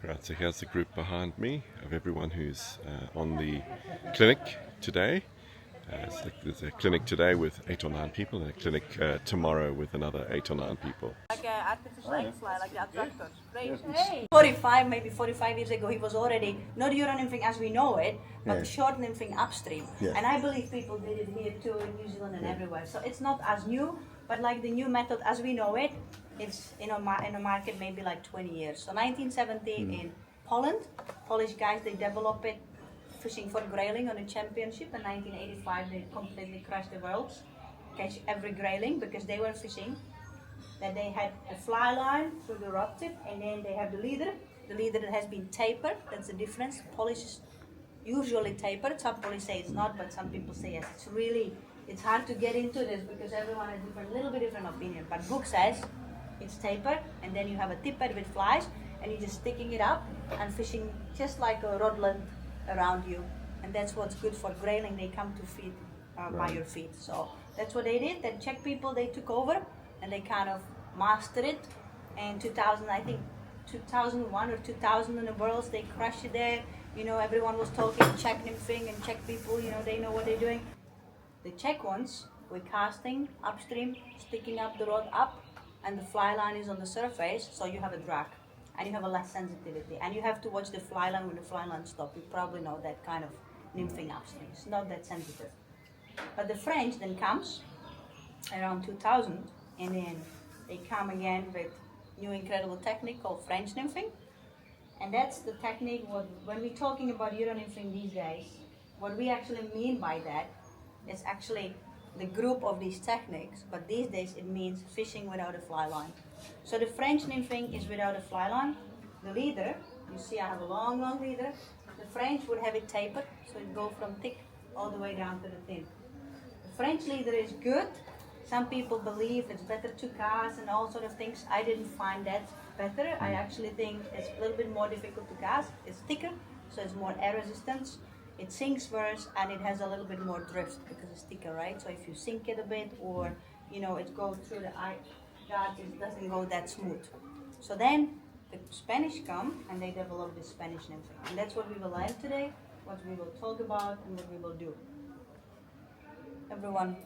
Right, so here's the group behind me of everyone who's on the clinic today. There's a clinic today with 8 or 9 people and a clinic tomorrow with another 8 or 9 people. Like an artificial egg fly, like the attractor. Great. Hey. 45 years ago, he was already not Euro Nymphing as we know it, but the short nymphing upstream. Yeah. And I believe people did it here too in New Zealand and everywhere. So it's not as new, but like the new method as we know it, it's in the market maybe like 20 years. So 1970 in Poland, Polish guys, they developed it fishing for grayling on a championship. In 1985 they completely crashed the world, catch every grayling because they were fishing. Then they had a fly line through the rod tip, and then they have the leader that has been tapered. That's the difference. Polish is usually tapered. Some polish say it's not, but some people say yes. It's hard to get into this because everyone has a little bit different opinion. But book says it's tapered, and then you have a tippet with flies, and you're just sticking it up and fishing just like a rod length around you. And that's what's good for grayling. They come to feed by your feet. So that's what they did. Then Czech people, they took over and they kind of mastered it. And 2000, I think 2001 or 2000 in the world, they crashed it there. You know, everyone was talking Czech nymphing and Czech people, you know, they know what they're doing. The Czech ones were casting upstream, sticking up the rod up, and the fly line is on the surface, so you have a drag. And you have a less sensitivity. And you have to watch the fly line when the fly line stops. You probably know that kind of nymphing upstream. It's not that sensitive. But the French then comes around 2000, and then they come again with new incredible technique called French nymphing. And that's the technique, when we're talking about Euro nymphing these days, what we actually mean by that is actually the group of these techniques, but these days it means fishing without a fly line. So the French nymphing is without a fly line. The leader, you see I have a long leader. The French would have it tapered, so it goes from thick all the way down to the thin. The French leader is good. Some people believe it's better to cast and all sort of things. I didn't find that better. I actually think it's a little bit more difficult to cast. It's thicker, so it's more air resistance. It sinks worse and it has a little bit more drift because it's thicker, right? So if you sink it a bit or, you know, it goes through the eye guards, it doesn't go that smooth. So then the Spanish come and they develop this Spanish nymphing. And that's what we will learn today, what we will talk about and what we will do. Everyone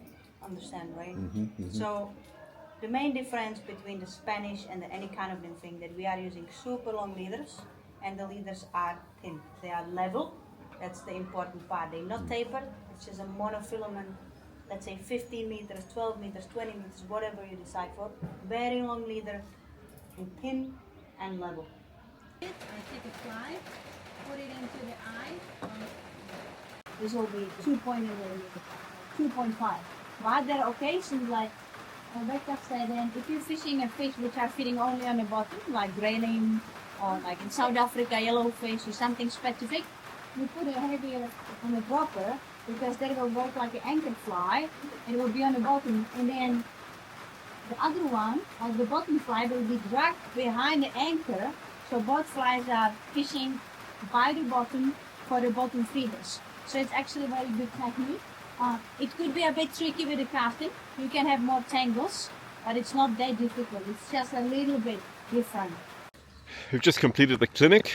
understand, right? So the main difference between the Spanish and any kind of nymphing that we are using super long leaders, and the leaders are thin. They are level. That's the important part. They're not tapered. It's just a monofilament, let's say 15 meters, 12 meters, 20 meters, whatever you decide for. Very long leader, and thin and level. I take a fly, put it into the eye. This will be 2.5. But there are occasions like Rebecca said, and if you're fishing a fish which are feeding only on the bottom, like grayling, or like in South Africa, yellowfish, or something specific, you put it heavier on the dropper because they will work like an anchor fly. It will be on the bottom, and then the other one, like the bottom fly, will be dragged behind the anchor. So both flies are fishing by the bottom for the bottom feeders. So it's actually a very good technique. It could be a bit tricky with the casting. You can have more tangles, but it's not that difficult. It's just a little bit different. We've just completed the clinic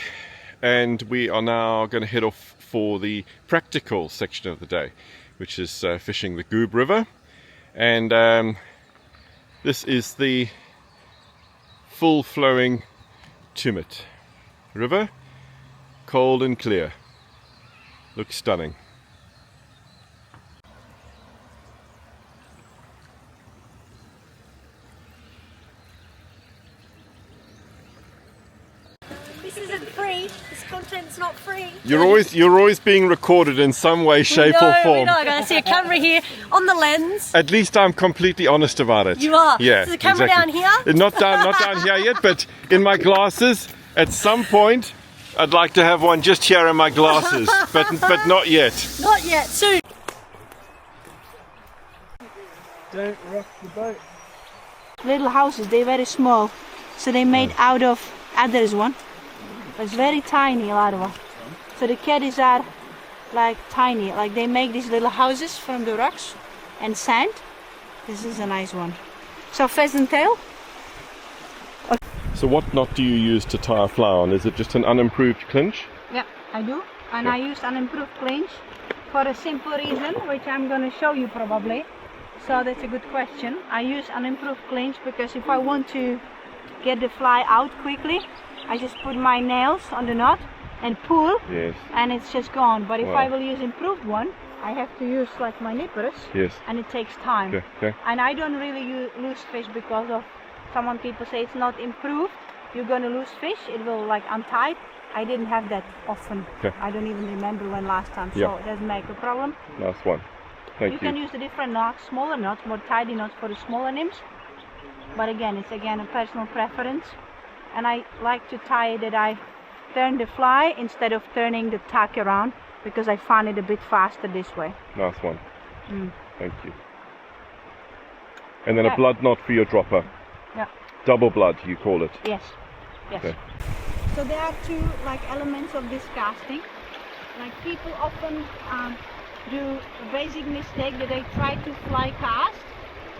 and we are now going to head off for the practical section of the day, which is fishing the Goob River. And this is the full flowing Tippet river, cold and clear. Looks stunning. This isn't free. This content's not free. You're always being recorded in some way, shape or form. We know. I'm going to see a camera here on the lens. At least I'm completely honest about it. You are. Yeah. Is the camera exactly. down here? Not down here yet, but in my glasses. At some point, I'd like to have one just here in my glasses, but not yet. Not yet. Soon. Don't rock the boat. Little houses, they're very small. So they made out of others one. It's very tiny, a lot of them. So the caddies are like tiny, like they make these little houses from the rocks and sand. This is a nice one. So pheasant tail. So what knot do you use to tie a fly on? Is it just an unimproved clinch? Yeah, I do. And I use an improved clinch for a simple reason, which I'm going to show you probably. So that's a good question. I use an improved clinch because if I want to get the fly out quickly, I just put my nails on the knot and pull, and it's just gone. But if I will use improved one, I have to use like my nippers, and it takes time. And I don't really lose fish because of someone people say it's not improved, you're gonna lose fish, it will like untie. I didn't have that often. I don't even remember when last time, so it doesn't make a problem. Last one. Thank you. You can use the different knots, smaller knots, more tidy knots for the smaller nymphs. But again, it's again a personal preference. And I like to tie it that I turn the fly instead of turning the tack around, because I find it a bit faster this way. Nice one. Thank you. And then a blood knot for your dropper. Yeah. Double blood, you call it. Yes. Yes. Okay. So there are two like elements of this casting. Like people often do a basic mistake that they try to fly cast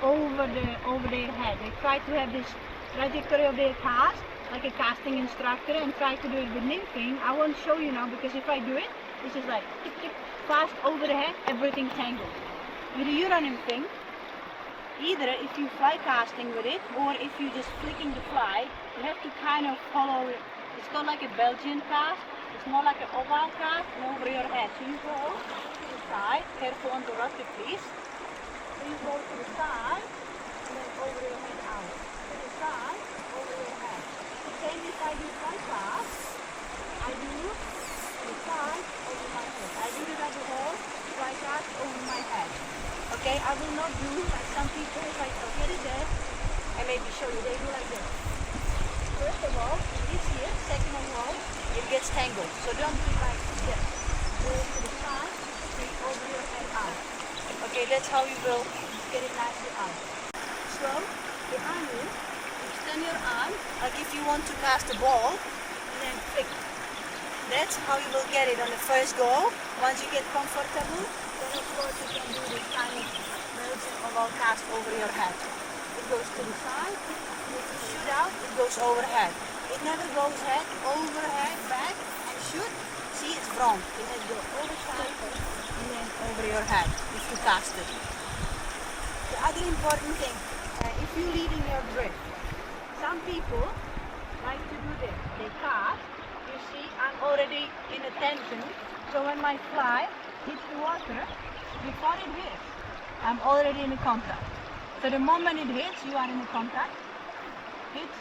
over their head. They try to have this trajectory of their cast like a casting instructor and try to do it with nymphing. I won't show you now because if I do it, this is like tip, tip, fast over the head, everything tangled. With the Euro Nymphing, either if you fly casting with it or if you just flicking the fly, you have to kind of follow it. It's called like a Belgian cast. It's more like an overheard cast and over your head. So you go to the side, careful on the rudder please. So you go to the side and then over your head out. To the side, over your head. Same if I do fly cast, I do the side over my head. I do the double hole, fly cast over my head. Okay, I will not do like some people, like I'll get it there and maybe show you, they do like this. First of all, this here, second of all, it gets tangled. So don't do it like this. Go to the side, take over your head out. Okay, that's how you will get it nicely out. So, the arm is, extend your arm, like if you want to cast a ball, and then flick. That's how you will get it on the first go. Once you get comfortable, then of course you can do this kind of Belgian oval cast over your head. It goes to the side, if you shoot out, it goes overhead. It never goes head, overhead, back, and shoot. See, it's wrong. It has to go over side and then over your head if you cast it. The other important thing, if you're leading your drift, some people like to do this. They cast. You see, I'm already in a tension, so when my fly hits the water, before it hits, I'm already in a contact. So the moment it hits, you are in a contact. Hits,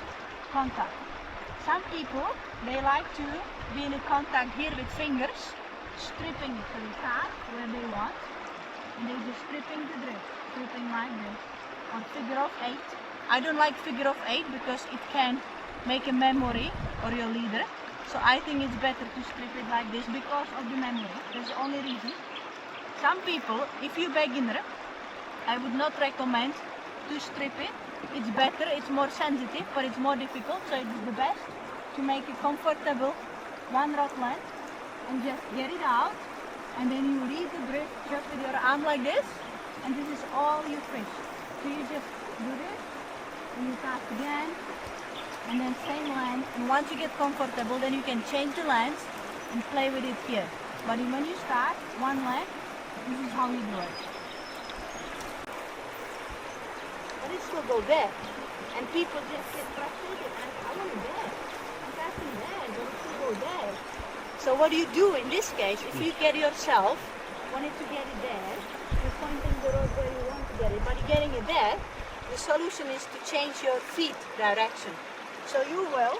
contact. Some people, they like to be in a contact here with fingers, stripping it to the cast where they want, and they're just stripping the drift, stripping like this, or figure of 8. I don't like figure of 8 because it can make a memory or your leader. So I think it's better to strip it like this because of the memory. That's the only reason. Some people, if you're beginner, I would not recommend to strip it. It's better, it's more sensitive, but it's more difficult. So it's the best to make a comfortable one rod length and just get it out. And then you lead the drift just with your arm like this. And this is all you fish. So you just do this and you cast again. And then same length, and once you get comfortable, then you can change the length and play with it here. But when you start, one length, this is how you do it. But it still go there, and people just get frustrated, and I want it there, I'm casting there, but it still go there. So what do you do in this case? If you get yourself, wanted to get it there, you're pointing the rod where you want to get it, but you're getting it there, the solution is to change your feet direction. So you will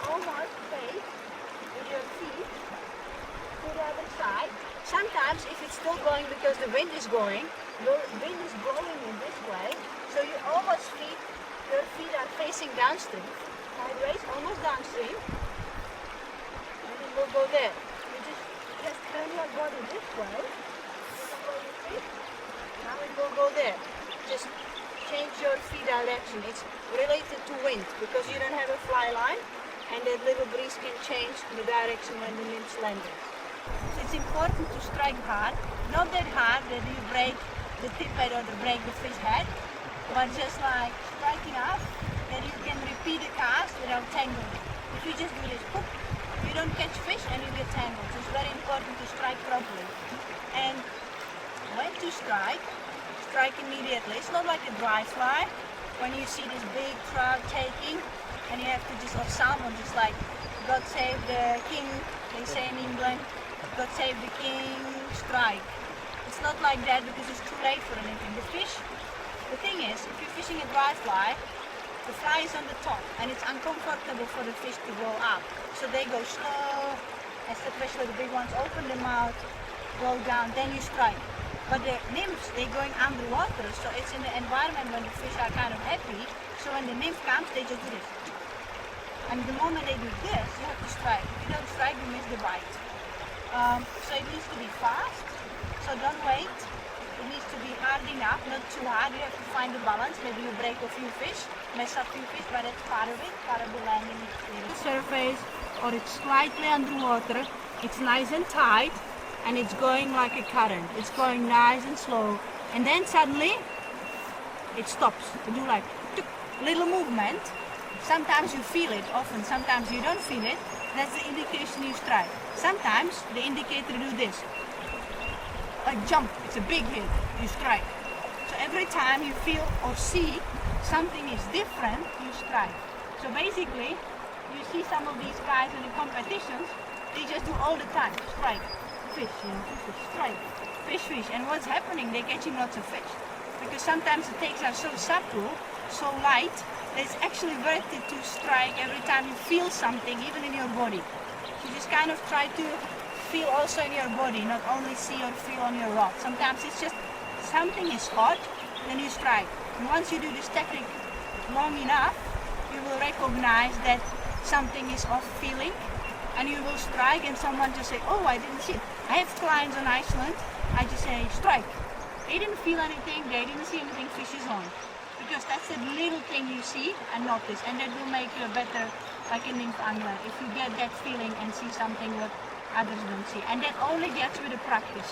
almost face with your feet to the other side. Sometimes if it's still going because the wind is going, the wind is blowing in this way, so you almost your feet are facing downstream, sideways, almost downstream, and it will go there. You just turn your body this way, your feet, now it will go there. Just change your feet direction. It's related to wind because you don't have a fly line and that little breeze can change the direction when the nymph's landing. So it's important to strike hard, not that hard that you break the tippet or break the fish head, but just like strike enough that you can repeat the cast are tangled. If you just do this, poof, you don't catch fish and you get tangled. So it's very important to strike properly. And when to strike immediately. It's not like a dry fly when you see this big crowd taking and you have to just, or salmon, just like God save the king, they say in England, God save the king, strike. It's not like that because it's too late for anything. The fish, the thing is, if you're fishing a dry fly, the fly is on the top and it's uncomfortable for the fish to go up. So they go slow, especially the big ones, open the mouth, go down, then you strike. But the nymphs, they're going underwater, so it's in the environment when the fish are kind of happy. So when the nymph comes, they just do this. And the moment they do this, you have to strike. If you don't strike, you miss the bite. So it needs to be fast, so don't wait. It needs to be hard enough, not too hard. You have to find the balance. Maybe you break a few fish, mess up a few fish, but that's part of it, part of the landing experience. Surface, or it's slightly underwater, it's nice and tight, and it's going like a current. It's going nice and slow, and then suddenly it stops. You do like little movement. Sometimes you feel it, often sometimes you don't feel it. That's the indication you strike. Sometimes the indicator do this, like jump. It's a big hit. You strike. So every time you feel or see something is different, you strike. So basically, you see some of these guys in the competitions. They just do all the time strike. Fish, strike, fish, and what's happening? They're catching lots of fish because sometimes the takes are so subtle, so light, that it's actually worth it to strike every time you feel something, even in your body. You just kind of try to feel also in your body, not only see or feel on your rod. Sometimes it's just something is hot, then you strike. And once you do this technique long enough, you will recognize that something is off feeling. And you will strike and someone just say, oh, I didn't see it. I have clients on Iceland, I just say, strike. They didn't feel anything, they didn't see anything, fish is on. Because that's the little thing you see and notice, and that will make you a better, like a nymph angler, if you get that feeling and see something what others don't see. And that only gets with the practice.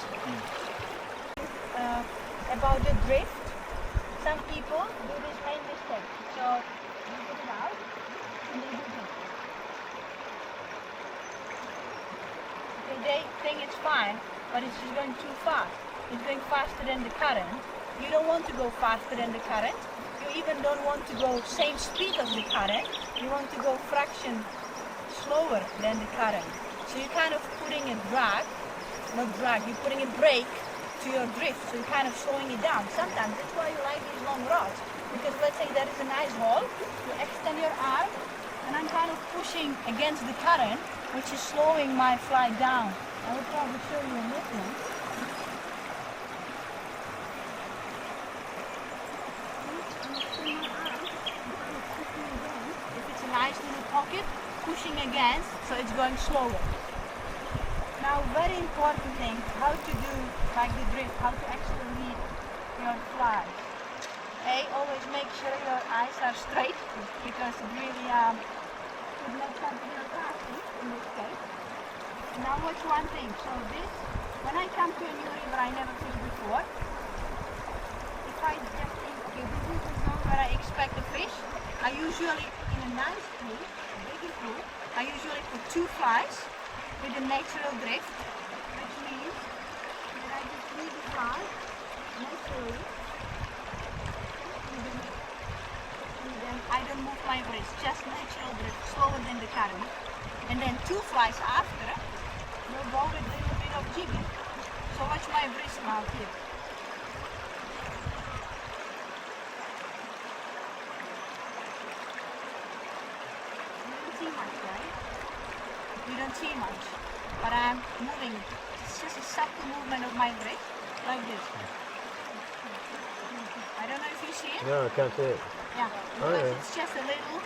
About the drift, some people do this main mistake. So, you get it out, and they do this. They think it's fine, but it's just going too fast. It's going faster than the current. You don't want to go faster than the current. You even don't want to go same speed as the current. You want to go fraction slower than the current. So you're kind of putting a you're putting a brake to your drift. So you're kind of slowing it down. Sometimes that's why you like these long rods. Because let's say there is a nice hole, you extend your arm, and I'm kind of pushing against the current, which is slowing my fly down. I will probably show you a movement. If it's a nice little pocket, pushing against, so it's going slower. Now, very important thing, how to do like the drift, how to actually lead your fly. Always make sure your eyes are straight, because it really could make something fantastic in this case. Now watch one thing. So this, when I come to a new river I never fished before, if I just think, okay, this is the zone where I expect a fish, I usually, in a nice pool, a bigger pool, I usually put 2 flies with a natural drift, which means that I just leave the fly naturally. I don't move my wrist, just natural drift, slower than the current. And then 2 flies after will go with a little bit of jigging. So watch my wrist now here. You don't see much, right? You don't see much, but I'm moving. It's just a subtle movement of my wrist, like this. I don't know if you see it. No, I can't see it. Yeah, because it's just a little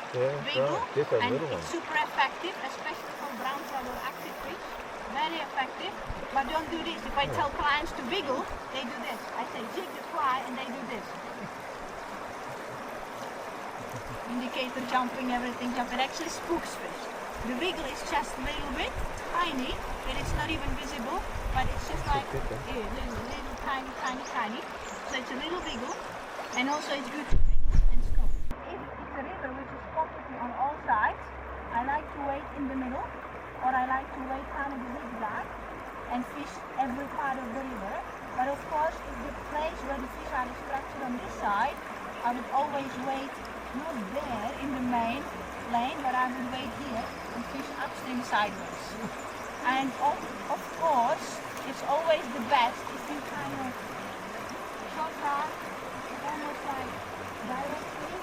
wiggle, just a and little it's super effective, especially for brown trout or active fish. Very effective, but don't do this. If I tell clients to wiggle, they do this. I say jig the fly and they do this. Indicator jumping, everything jumping. It actually spooks fish. The wiggle is just a little bit tiny, and it's not even visible, but it's just like a little tiny. So it's a little wiggle, and also it's good to wiggle and stop. If it's a river which is pockety on all sides, wait in the middle, or I like to wait kind of zigzag and fish every part of the river. But of course, if the place where the fish are is fractured on this side, I would always wait not there in the main lane, but I would wait here and fish upstream sideways. And of course, it's always the best if you kind of shot her almost like directly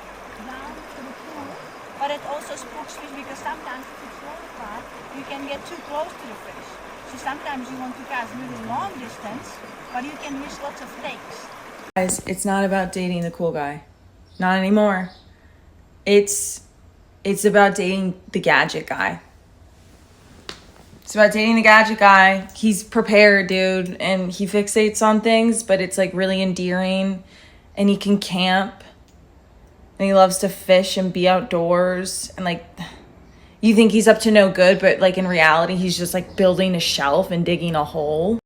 down to the pool. But it also spooks fish because sometimes if it's really far, you can get too close to the fish. So sometimes you want to cast really long distance, but you can miss lots of takes. Guys, it's not about dating the cool guy. Not anymore. It's about dating the gadget guy. It's about dating the gadget guy. He's prepared, dude, and he fixates on things, but it's like really endearing, and he can camp, and he loves to fish and be outdoors, and like you think he's up to no good, but like in reality he's just like building a shelf and digging a hole.